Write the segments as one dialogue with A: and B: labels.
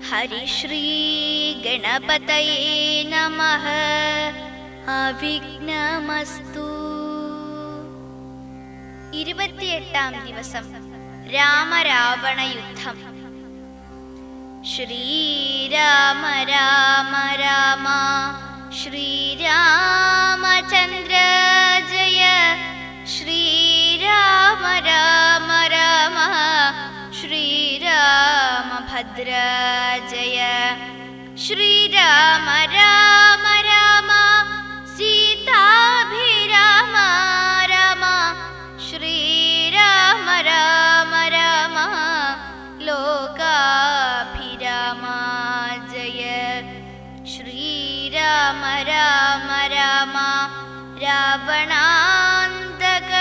A: ഹരിശ്രീ ഗണപതയേ നമഃ. അവിഘ്നമസ്തു. 28-ാം ദിവസം രാമരാവണ യുദ്ധം. ശ്രീരാമ രാമ രാമ ശ്രീരാമചന്ദ്ര ജയ. ശ്രീരാമ രാമ രാമ ശ്രീരാമഭദ്ര ജയ. ശ്രീരാമ രാമ രാമ സീതാഭിരാമ രാമ. ശ്രീരാമ രാമ രാമ ലോകാഭിരാമ ജയ. ശ്രീരാമ രാമ രാമ രാവണാന്തക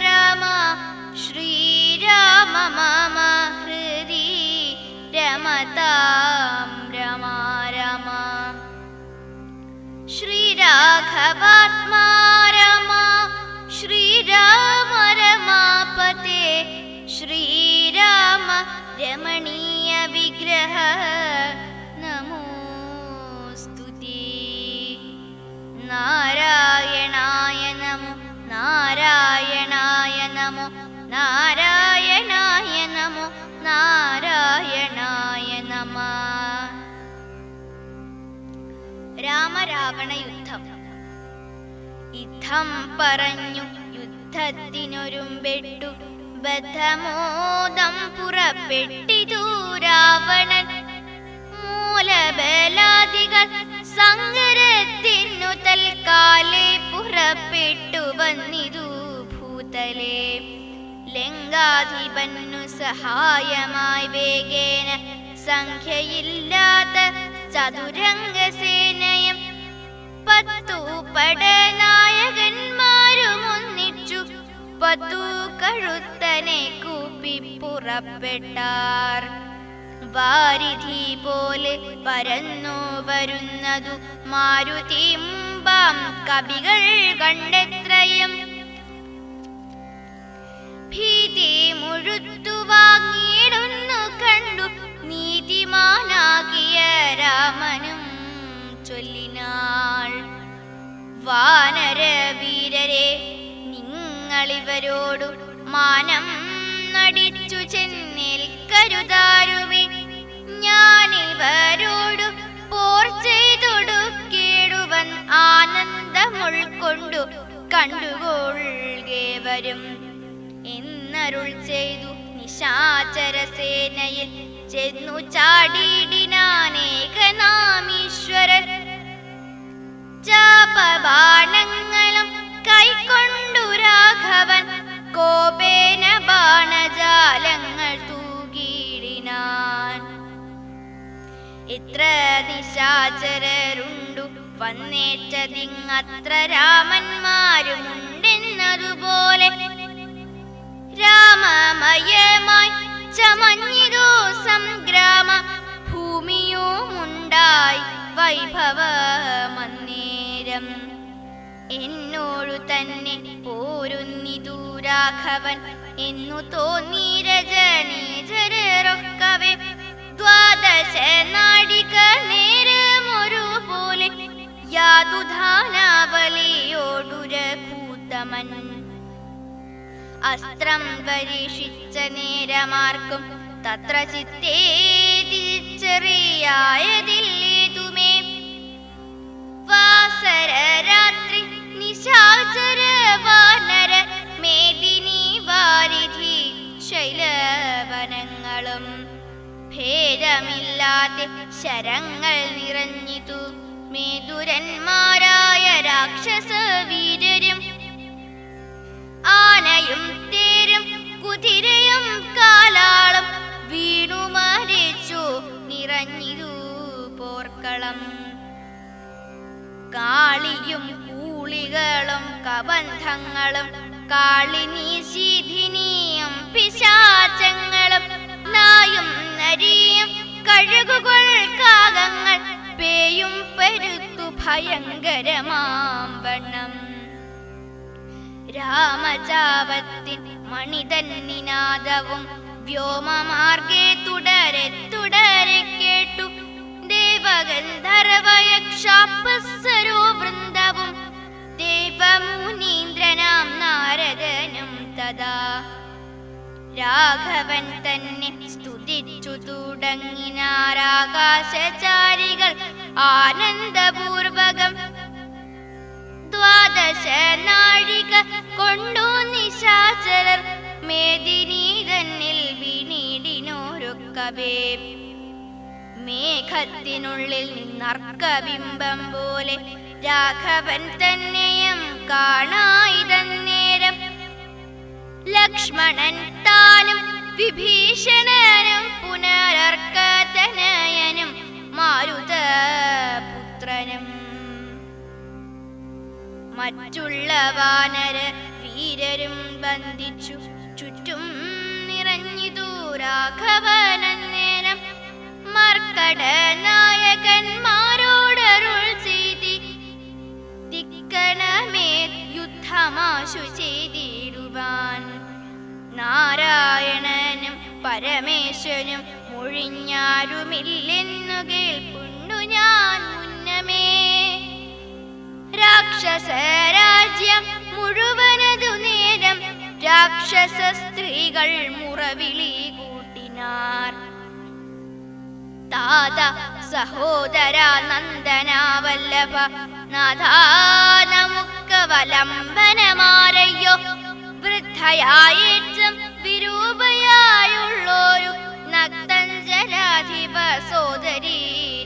A: രാമ. ശ്രീരാമ മമ ഹൃദി രമതാം രമ രമ. ശ്രീരാഘവാത്മാ രാമ. ശ്രീരാമ രമാപതേ. ശ്രീരാമ രമണീയ വിഗ്രഹ നമോസ്തുതേ. നാരായണായ നമോ നാരായണായ നമോ നാരായണായ നമോ നാരായണായ നമഃ. രാമരാവണ യുദ്ധം. യുദ്ധം പറഞ്ഞു യുദ്ധത്തിനൊരുമ്പെട്ടു ബദ്ധമോദം പുറപ്പെട്ടിതു രാവണൻ. മൂലബലാദികൾ സങ്കരത്തിനു തൽക്കാലേ പുറപ്പെട്ടു വന്നിതു ഭൂതലേ. ലങ്കാധിപന്നു സഹായമായി വേഗേന സംഖ്യയില്ലാത്ത ചതുരംഗസേനയും 10 പടനായകന്മാരും ഒന്നിച്ചു 10 കഴുത്തനെ കൂപ്പി പുറപ്പെട്ടാർ. വാരിധി പോലെ പരന്നു വരുന്നതു മാരുതി മുമ്പാം കവികൾ കണ്ടെത്രയും. ഭീതി മുഴുത്തു വാങ്ങിയിടുന്നു കണ്ടു നീതിമാനാകിയ രാമനും ചൊല്ലിനാൾ. വാനരവീരരെ, നിങ്ങളിവരോടു മാനം നടിച്ചു ചെന്നേൽക്കരുതാരുവി. ഞാനിവരോടു പോർ ചെയ്തൊടുക്കേടുവൻ ആനന്ദമുൾക്കൊണ്ടു കണ്ടുകൊള്ളുകേവരും എന്നരുൾ ചെയ്തു. നിശാചരസേനയിൽ ചെന്നു ചാടിയിടിനാനേകനാമീശ്വരൻ. ചാപബാണങ്ങളും കൈക്കൊണ്ടു രാഘവൻ കോപേന ബാണജാലങ്ങൾ തൂകിയിടിനാൻ. എത്ര നിശാചരരുണ്ടു വന്നേറ്റതിങ്ങത്ര രാമന്മാരുമുണ്ടെന്നതുപോലെ രാമമയമായി ചമഞ്ഞിതോ സംഗ്രാമ ഭൂമിയുമുണ്ടായി വൈഭവമന്നേരം. എന്നോടു തന്നെ പോരുന്നിതു രാഘവൻ എന്നു തോന്നി രജനീചരൊക്കവേ. 12 നാഴിക നേരമൊരുപോലെ യാതുധാനാവലിയോടു രഘൂത്തമൻ. അസ്ത്രം പരീക്ഷിച്ച നേരമാർക്കും തത്ര ചിത്തേ തിരിച്ചറിയായതില്ലേതുമേ. വാസര രാത്രി നിശാചര വാനര മേദിനി വാരിധി ശൈലവനങ്ങളും ഭേദമില്ലാതെ ശരങ്ങൾ നിറഞ്ഞിതു മേതുരന്മാരായ രാക്ഷസ വീരരും. ആനയും തേരും കുതിരയും കാലാളും വീണു മരിച്ചു നിറഞ്ഞിതു പോർക്കളം. കാളിയും കൂളികളും കബന്ധങ്ങളും കാളിനീശിധിനിയും പിശാചങ്ങളും നായും നരിയും കഴുകുകൾ കാകങ്ങൾ പേയും പെരുത്തു ഭയങ്കരമാം വണ്ണം. രാമചാപത്തിൻ മണിതൻ നിനാദവും വ്യോമമാർഗേ തുടരെ തുടരെ കേട്ടു ദേവഗന്ധർവയക്ഷാപസ്സരോ വൃന്ദവും ദേവമുനീന്ദ്രനാം നാരദനും തഥാ. രാഘവൻ തന്നെ സ്തുതിച്ചു തുടങ്ങിനാരാകാശചാരികൾ ആനന്ദപൂർവകം. ദ്വാദശ നാഴിക കൊണ്ടു നിശാചരർ മേദിനി തന്നിൽ വീണിടിനോരൊക്കവേ. മേഘത്തിനുള്ളിൽ നിന്നർക്കബിംബം പോലെ രാഘവൻ തന്നെയും കാണായിതന്നേരം. ലക്ഷ്മണൻ താനും വിഭീഷണനും പുനരർക്കതനയനും മാരുതപുത്രനും മറ്റുള്ള വാനര വീരരും ബന്ധിച്ചു ചുറ്റും നിറഞ്ഞിതു രാഘവനന്നേരം. മർക്കട നായകന്മാരോടരുൾ ചെയ്തി ദിക്കണമേ യുദ്ധമാശു ചെയ്തിടുവാൻ. നാരായണനും പരമേശ്വരനും മൊഴിഞ്ഞാരുമില്ലെന്നു കേൾപ്പുണ്ടു ഞാൻ മുന്നമേ. രാക്ഷസ രാജ്യം മുഴുവനതു നേരം രാക്ഷസ സ്ത്രീകൾ മുറവിളി കൂട്ടിനാർ. താത സഹോദര നന്ദന വല്ലഭ നാഥാ നമുക്കവലംബനമാരയ്യോ. വൃദ്ധയായേറ്റം വിരൂപയായുള്ളൊരു നക്തഞ്ചരാധിപ സോദരീ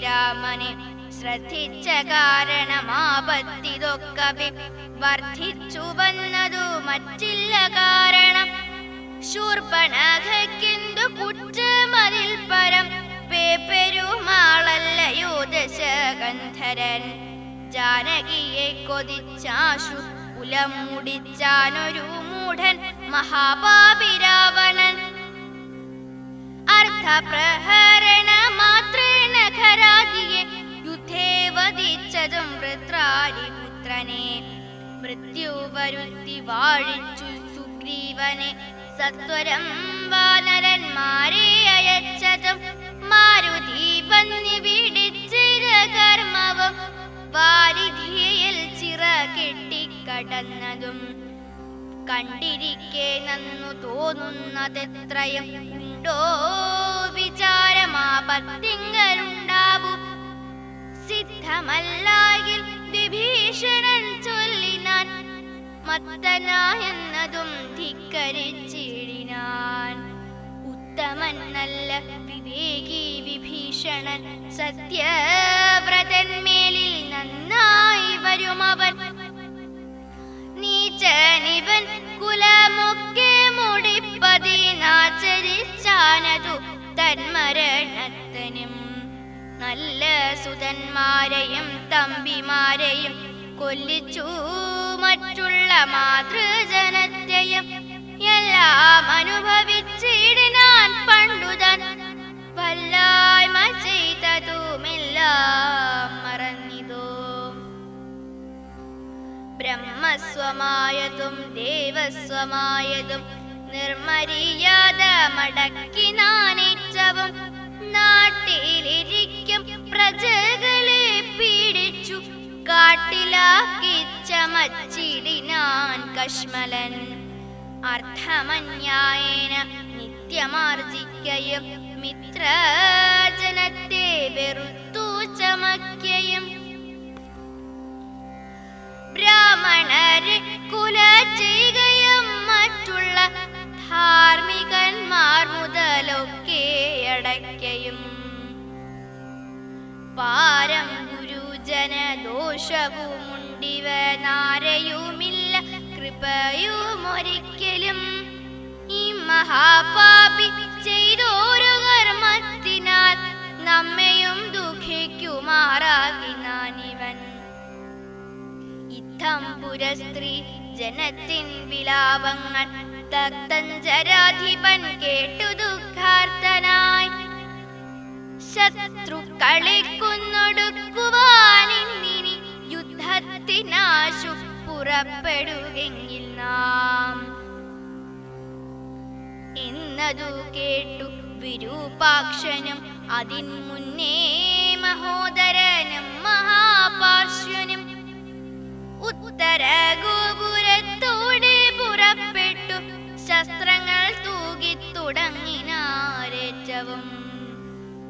A: രാമനെ ശ്രദ്ധിച്ച കാരണമാപത്തിതൊക്കവെ വർദ്ധിച്ചു വന്നതു മറ്റില്ല കാരണം. ശൂർപ്പണഖയ്ക്കെന്തു കുറ്റമതിൽ പരം പേപ്പെരുമാളല്ലയോ ദശകന്ധരൻ. ജാനകിയെ കൊതിച്ചാശു കുലം മുടിച്ചാനൊരു മൂഢൻ മഹാപാപി രാവണൻ. അർത്ഥപ്രഹരണ മാത്രേണ ഖരാദിയെ യുദ്ധേ വധിച്ചതും വൃത്രാരിപുത്രനെ. മൃത്യു വരുത്തി വാഴിച്ചു സുഗ്രീവനെ സത്വരം വാനരന്മാരെ അയച്ചതും മാരുതി പന്നി വിടിച്ചിര കർമ്മവും വാരിധിയിൽ ചിറ കെട്ടിക്കടന്നതും കണ്ടിരിക്കെ നന്നു തോന്നുന്നതെത്രയും ഉണ്ടോ വിചാരമാപത്തിങ്കലുണ്ടാവും. സിദ്ധമല്ലായിൽ വിഭീഷണൻ ചൊല്ലിനാൻ മത്തനായെന്നതും ധിക്കരിച്ചിടിനാൻ. ഉത്തമൻ നല്ല വിവേകി വിഭീഷണൻ സത്യവ്രതന്മേലിൽ നന്നായി വരുമവൻ. നീചനിവൻ കുലമൊക്കെ മുടിപ്പതിനാചരിച്ചാനതു തന്മരണത്തനും. നല്ല സുതന്മാരെയും തമ്പിമാരെയും കൊല്ലിച്ചു മറ്റുള്ള മാതൃജനത്തെയും എല്ലാം അനുഭവിച്ചിടിനാൻ പണ്ടുതാൻ. വല്ലായ്മ ചെയ്തതുമെല്ലാം മറന്നിതോ. ബ്രഹ്മസ്വമായതും ദേവസ്വമായതും നിർമര്യാദ മടക്കി നാനേറ്റവും നാട്ടിലിരിക്കും പ്രജകളെ പീഡിച്ചു കാട്ടിലാക്കി ചമച്ചിടിനാൻ കശ്മലൻ. അർത്ഥമന്യായേന നിത്യമാർജിക്കയും മിത്രജനത്തെ വെറുത്തു ചമയ്ക്കയും. ബ്രാഹ്മണരെ കുല ചെയ്യുകയും മറ്റുള്ള ധാർമ്മികന്മാർ മുതലൊക്കെ അടയ്ക്കയും. പാരം ഗുരുജന ദോഷവുമുണ്ടിവനാരെയുമില്ല കൃപയുമൊരിക്കലും. ഈ മഹാപാപി ചെയ്തോരു കർമ്മത്തിനാൽ നമ്മയും ദുഃഖിക്കുമാറാകിനാനിവൻ. ഇത്തം പുരസ്ത്രീ ജനത്തിൻ വിലാപങ്ങൾ തക്തഞ്ചരാധിപൻ കേട്ടു ദുഃഖാർത്തനായി. ശത്രുക്കളെ കൊന്നൊടുക്കുവാനിന്നിനി യുദ്ധത്തിനാശു പുറപ്പെടുകെങ്കിൽ നാം എന്നതു കേട്ടു വിരൂപാക്ഷനും അതിൻ മുന്നേ മഹോദരനും മഹാപാർശ്വനും ഉത്തര ഗോപുരത്തോടെ പുറപ്പെട്ടു ശസ്ത്രങ്ങൾ തൂകി തുടങ്ങിനാരേറ്റവും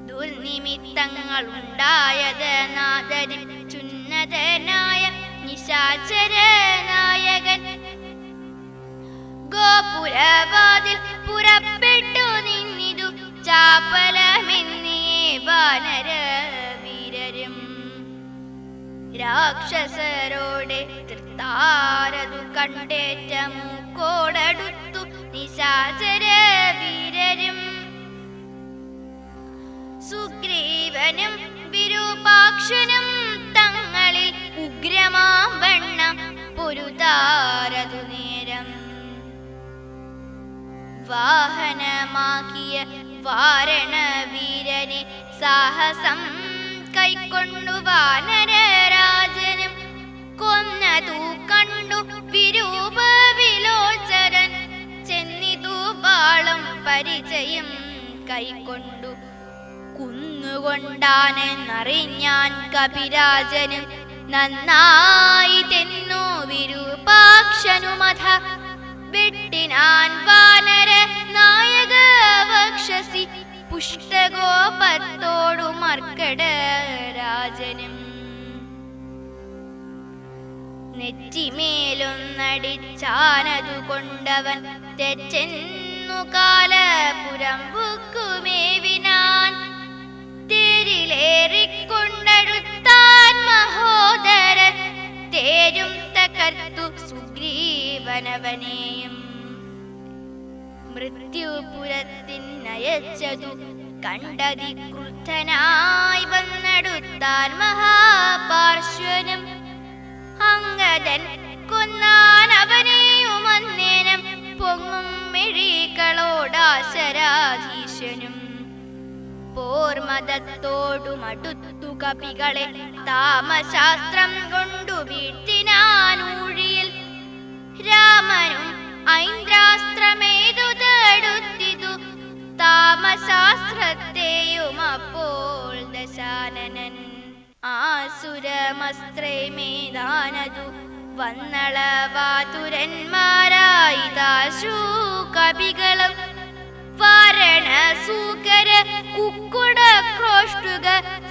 A: ദുർനിമിത്തങ്ങൾ ഉണ്ടായത് നാദരിച്ചുന്നതനായ നിശാചര നായകൻ ഗോപുരവാതിൽ പുറപ്പെട്ടു നിന്നിതു ചാപ്പലമെന്നേ വാനര വീരരും രാക്ഷസരോടെ തൃത്താരതു കണ്ടേറ്റ മൂക്കോടടുത്തു നിശാചര വീരരും സുഗ്രീവനും വിരൂപാക്ഷനും തങ്ങളിൽ ഉഗ്രമാം വണ്ണം പൊരുതാരതു നേരം വാഹനമാക്കിയ വാരണവീരനെ സാഹസം കൈക്കൊണ്ടു വാനരരാജനും കൊന്നതു കണ്ടു വിരൂപ വിലോചരൻ ചെന്നിതു വാളും പരിചയം കൈക്കൊണ്ടു കുന്നുകൊണ്ടാനെന്നറിഞ്ഞാൻ കപിരാജനും നന്നായി തെന്നു വിരൂപാക്ഷനുമഥ വെട്ടിനാൻ വാനര നായക വക്ഷസി പുഷ്ടഗോപത്തോടു മർക്കട രാജനും നെറ്റിമേലൊന്നടിച്ചാനതു കൊണ്ടവൻ തെറ്റെന്നു കാലപുരം ബുക്കുമേവിനാൻ തേരിലേറിക്കൊണ്ടടുത്താൻ മഹോദരൻ തേരും തകർത്തു സുഗ്രീവനവനെയും മൃത്യുപുരത്തിനയച്ചതു കണ്ടതി ക്രുദ്ധനായി വന്നടുത്താൻ മഹാപാർശ്വനും അംഗദൻ കൊന്നാൻ അവനെയുമന്നേനം പൊങ്ങും മിഴികളോടാശരാധീശനും പോർമതത്തോടുമടുത്തു കപികളെ താമശാസ്ത്രം കൊണ്ടു വീഴ്ത്തിനാനൂഴിയിൽ രാമനും ഐന്ദ്രാസ്ത്രമേതു തടുത്തിതു താമശാസ്ത്രത്തെയും അപ്പോൾ ദശാനനൻ ആസുരമസ്ത്രമേതാനതു വന്നളവാതുരന്മാരായി ദാശു കപികളും വാരണസൂകര കുക്കുട ക്രോഷ്ടുക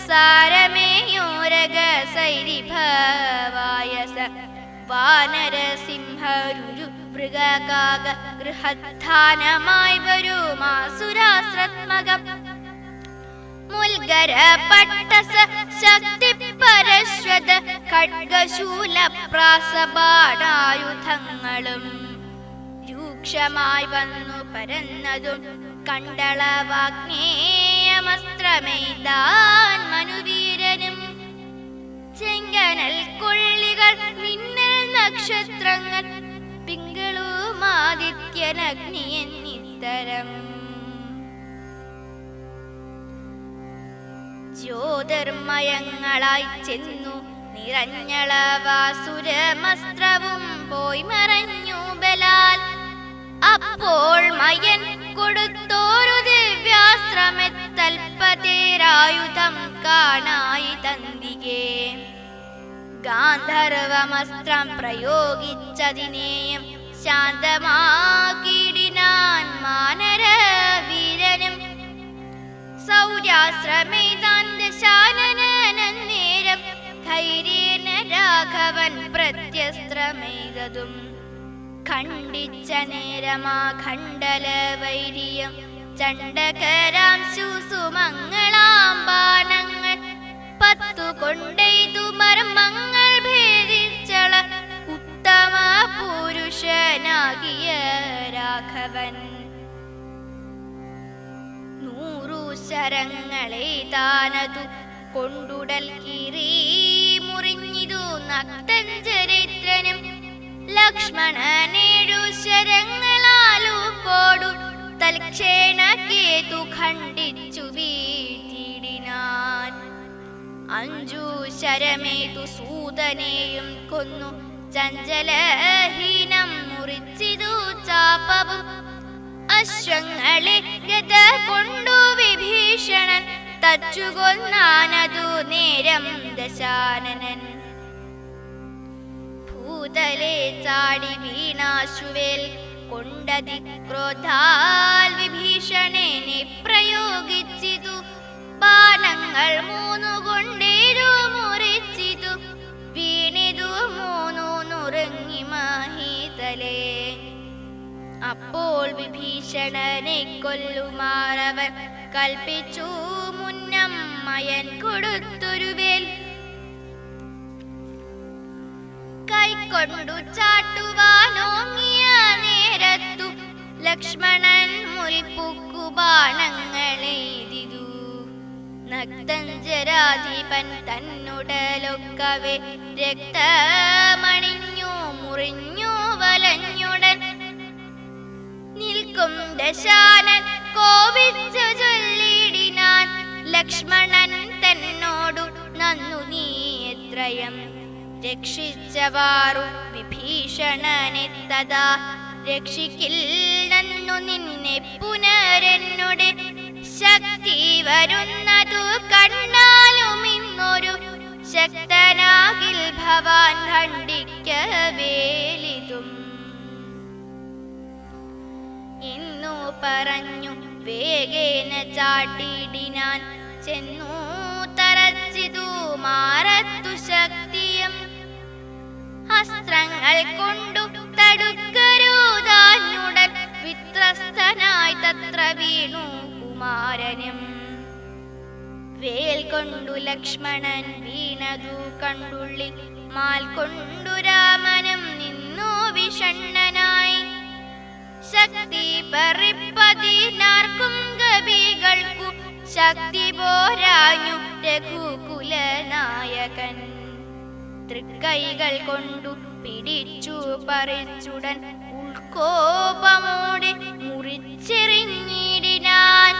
A: സാരമേയോരക സൈരിഭവായസ വാനരസിംഹരുരു മൃഗകാക ഗൃഹധാനമായി വരുമാസുരാശ്രത്മകം മുൽഗര പട്ടസ ശക്തി പരശ്വത ഖഡ്ഗശൂല പ്രാസബാണായുധങ്ങളും രൂക്ഷമായി വന്നു പരന്നതും കണ്ടളവാഗ്നേയമസ്ത്രമെയ്താൻ മനുവീരനും ചെങ്കനൽ കൊള്ളികൾ മിന്നൽ നക്ഷത്രങ്ങൾ പിങ്കളുമാദിത്യനഗ്നിയെന്നിത്തരം ജ്യോതിർമയങ്ങളായി ചെന്നു നിറഞ്ഞളവാസുരമസ്ത്രവും പോയി മറഞ്ഞു ബലാൽ അപ്പോൾ മയൻ കൊടുത്തോരു ദിവ്യാശ്രമത്തൽപതേരായുധം കാണായി തന്തികെ ഗാന്ധർവമസ്ത്രം പ്രയോഗിച്ചതിനെയും ശാന്തമാക്കിയിടിനാൻ മാനരവീരനും സൗര്യാശ്രമേതാൻ ദശാനനന്നേരം ധൈര്യേന രാഘവൻ പ്രത്യസ്ത്രമെയ്തതും ഖണ്ഡിച്ച നേരമാ ഖണ്ഡല വൈര്യം ചണ്ഡകരാം സുമംഗളാം ബാണങ്ങൾ 10 കൊണ്ടെയ്തു മർമ്മങ്ങൾ ഭേദിച്ചള ഉത്തമ പുരുഷനാകിയ രാഘവൻ 100 ശരങ്ങളെ താനതു കൊണ്ടുടൽ കീറി മുറിഞ്ഞിതു നക്തഞ്ചരിത്രനും ലക്ഷ്മണനേഴു ശരങ്ങളാലു കോടു തൽക്ഷേണ കേതു ഖണ്ഡിച്ചു വീഴ്ത്തിയിടിനാൻ 5 ശരമേതു സൂതനെയും കൊന്നു ചഞ്ചലഹീനം മുറിച്ചിതു ചാപവും അശ്വങ്ങളെ ഗത കൊണ്ടു വിഭീഷണൻ തച്ചുകൊന്നാനതു നേരം ദശാനനൻ. ഭൂതലെ ചാടി വീണാശുവേൽ കൊണ്ടതിക്രോധാൽ വിഭീഷണനെ പ്രയോഗിച്ചിതു. ബാണങ്ങൾ 3 കൊണ്ടേതു മുറിച്ചിതു. വീണിതു 3 നുറുങ്ങി മഹീതലേ. അപ്പോൾ വിഭീഷണനെ കൊല്ലുമാറവൻ കൽപ്പിച്ചു മുന്നമ്മയൻ കൊടുത്തൊരു വേൽ. കൈക്കൊണ്ടു ചാട്ടുവാനോങ്ങിയ നേരത്തു ലക്ഷ്മണൻ മുൽപ്പുക്കു ബാണങ്ങളെയ്തിതു. നക്തഞ്ചരാധിപൻ തന്നുടലൊക്കവെ രക്തമണിഞ്ഞു മുറിഞ്ഞു വലഞ്ഞുടൻ. നിൽക്കും ദശാനൻ കോപിച്ചു ചൊല്ലിടിനാൻ, ലക്ഷ്മണൻ തന്നോടു നന്നു നീ എത്രയം രക്ഷിച്ചവാറു വിഭീഷണനെ തഥാ രക്ഷിക്കില്ലെന്നു നിന്നെ പുനരെന്നുടെ ശക്തി വരുന്നതു കണ്ടാലും ഇന്നൊരു ശക്തനാകിൽ ഭവാൻ ഖണ്ഡിക്കവേലിതും. എന്നു പറഞ്ഞു വേഗേന ചാട്ടിടിനാൻ, ചെന്നു തറച്ചിതു മാറത്തു ശക്തിയും. അസ്ത്രങ്ങൾ കൊണ്ടു തടുക്കരുതാനുടൻ വിത്രസ്തനായി തത്ര വീണു കുമാരനും. വേൽ കൊണ്ടു ലക്ഷ്മണൻ വീണതു കണ്ടുള്ളി മാൽ കൊണ്ടു രാമനും നിന്നു വിഷണ്ണനായി. ശക്തി പറിപ്പതിനാർക്കും കവികൾക്കു ശക്തി പോരാഞ്ഞു രഘുകുലനായകൻ. തൃക്കൈകൾ കൊണ്ടു പിടിച്ചു പറിച്ചുടൻ ഉൾക്കോപമോടെ മുറിച്ചെറിഞ്ഞിടിനാൻ.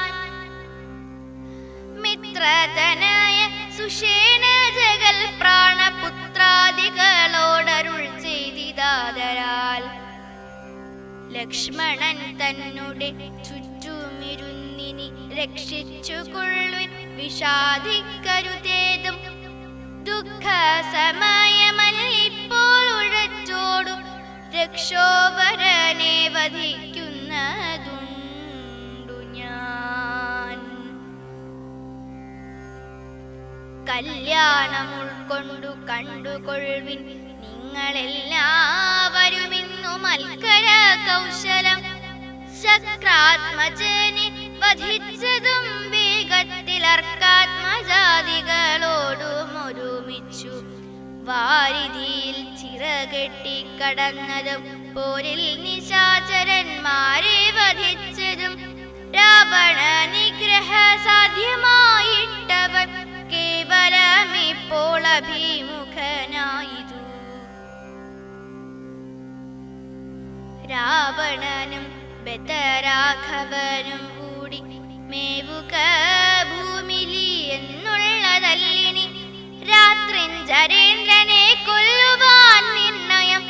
A: മിത്രതനായ സുഷേണ ജഗൽ പ്രാണപുത്രാദികളോടരുൾ ചെയ്തിതാദരാൽ, ലക്ഷ്മണൻ തന്നുടെ ചുറ്റുമിരുന്നിനി രക്ഷിച്ചു കൊള്ളുവിൻ വിഷാദിക്കരുതേതും. ദുഃഖ സമയമല്ലിപ്പോൾ ഉഴച്ചോടു രക്ഷോവരനെ വധിക്കുന്നതുണ്ടു ഞാൻ. കല്യാണം ഉൾക്കൊണ്ടു കണ്ടുകൊള്ളുവിൻ നിങ്ങളെല്ലാവരുമിന്നു മൽക്കര കൗശലം. ശക്രാത്മജനെ വധിച്ചതും വേഗത്തിൽ അർക്കാത്മജാതികളോടും ഒരുമിച്ചു വാരിധിയിൽ ചിറകെട്ടി കടന്നതും പോരിൽ നിശാചരന്മാരെ വധിച്ചതും രാവണ നിഗ്രഹ സാധ്യമായിട്ടവൻ കേവലമിപ്പോൾ അഭിമുഖനായിതു. രാവണനും ബദരാഘവനും കൂടി മേവുക ഭൂമിലി എന്നുള്ളതല്ലിനി. രാത്രിഞ്ചരേന്ദ്രനെ കൊല്ലുവാൻ നിർണയം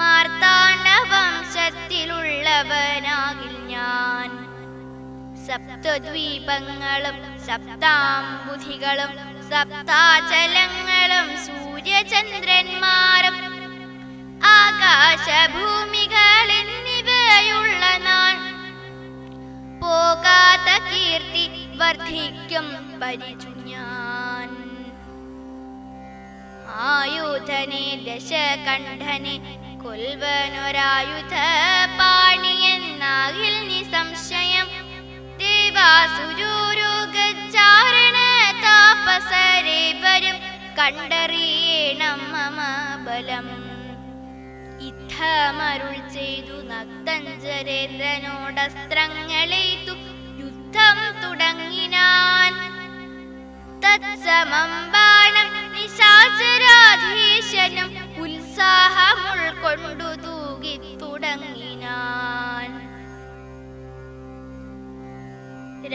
A: മാർത്താണ്ഡ വംശത്തിലുള്ളവനാകിൽ ഞാൻ. സപ്തദ്വീപങ്ങളും സപ്താംബുധികളും സപ്താചലങ്ങളും സൂര്യചന്ദ്രന്മാരും ആകാശഭൂമികൾ എന്നിവയുള്ള നാൾ പോകാത്ത കീർത്തി വർദ്ധിക്കും പരിചു ഞാൻ. ആയുധനെ ദശകണ്ഠനെ കൊൽവനൊരായുധ പാണിയെന്നാകിൽ നിസംശയം. ദേവാസുരൂരുഗച്ചാരണ താപസരേവരും കണ്ടറിയണം മമ ബലം. യുദ്ധമരുൾ ചെയ്തു നക്തഞ്ചരേന്ദ്രനോടസ്ത്രങ്ങളെയ്തു യുദ്ധം തുടങ്ങിനാൻ. തത്സമം ബാണം നിശാചരാധീശനും ഉത്സാഹമുൾക്കൊണ്ടു തൂകി തുടങ്ങിനാൻ.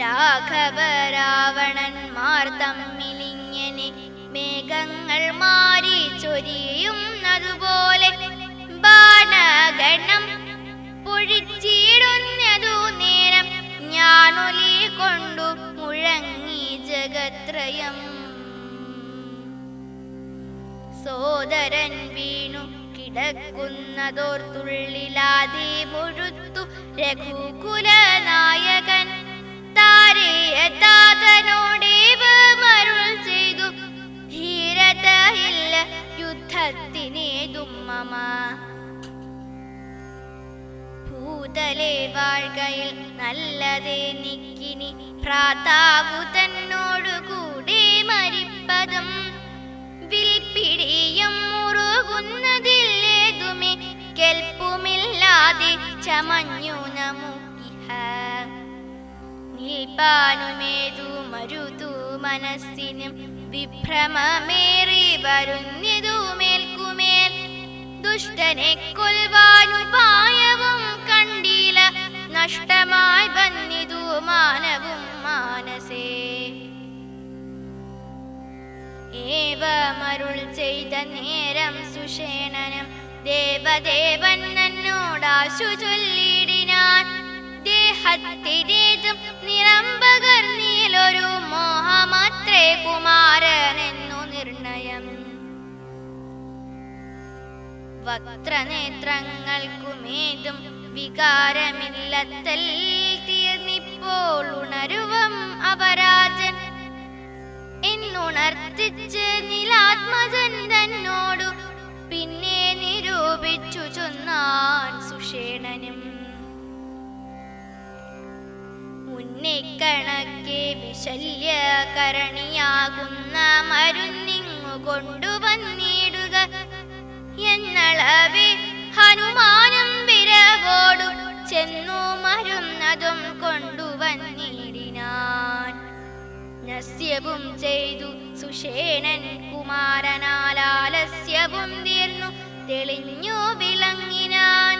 A: രാഘവ രാവണന്മാർ തമ്മിലിങ്ങനെ മേഘങ്ങൾ മാറി ചൊരിയുന്നതുപോലെ ബാണഗണം പൊഴിച്ചിടുന്നതു നേരം കൊണ്ടു മുഴങ്ങി ജഗത്രയം. സോദരൻ വീണു കിടക്കുന്നതോർത്തുള്ളിലാതെ മുഴുത്തു രഘുകുലനായകൻ താരേയതാതനോടേവമരുൾ ചെയ്തു, ധീരതയില്ല യുദ്ധത്തിനേതും മമ. ഭൂതലേ വാഴ്കയിൽ നല്ലതേ നിക്കിനി ഭ്രാതാവു തന്നോടു കൂടെ മരിപ്പതും. വിൽപ്പിടിയും മുറുകുന്നതില്ലേതുമേ കെൽപ്പുമില്ലാതെ ചമഞ്ഞു നമുക്കിഹ. നിൽപ്പാനുമേതു മരുതു മനസ്സിനും വിഭ്രമമേറി വരുന്നതു മേൽക്കുമേൽ. ദുഷ്ടനെ കൊൽവാനുപായവും കണ്ടില്ല, നഷ്ടമായി വന്നിതു മാനവും മാനസേ. ഏവമരുൾ ചെയ്ത നേരം സുഷേണനും ദേവദേവൻ എന്നോടാശു ചൊല്ലിടിനാൻ. ദേഹത്തിനേതും നിറം പകർന്നീലൊരു മോഹമാത്രേ കുമാരനെന്നു നിർണയം. വക്രനേത്രങ്ങൾക്കുമേതും വികാരമില്ലത്തൽ തീർന്നിപ്പോൾ ഉണരുവം അപരാജൻ എന്നുണർത്തിച്ച് നിലാത്മജൻ തന്നോടു പിന്നെ നിരൂപിച്ചു ചൊന്നാൻ സുഷേണനും. മുന്നിക്കണക്കെ വിശല്യകരണിയാകുന്ന മരുന്നിങ്ങു കൊണ്ടുവന്നിടുക എന്നളവേ ഹനുമാനം വിരവോടു ചെന്നു മരുന്നതും കൊണ്ടുവന്നിടിനാൻ. നസ്യവും ചെയ്തു സുഷേണൻ കുമാരനാലാലസ്യവും തീർന്നു തെളിഞ്ഞു വിളങ്ങിനാൻ.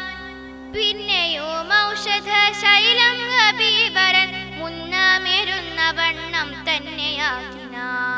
A: പിന്നെയും ഔഷധ ശൈലം കപീവരൻ മുന്നമേരുന്ന വണ്ണം തന്നെയാക്കിനാൻ.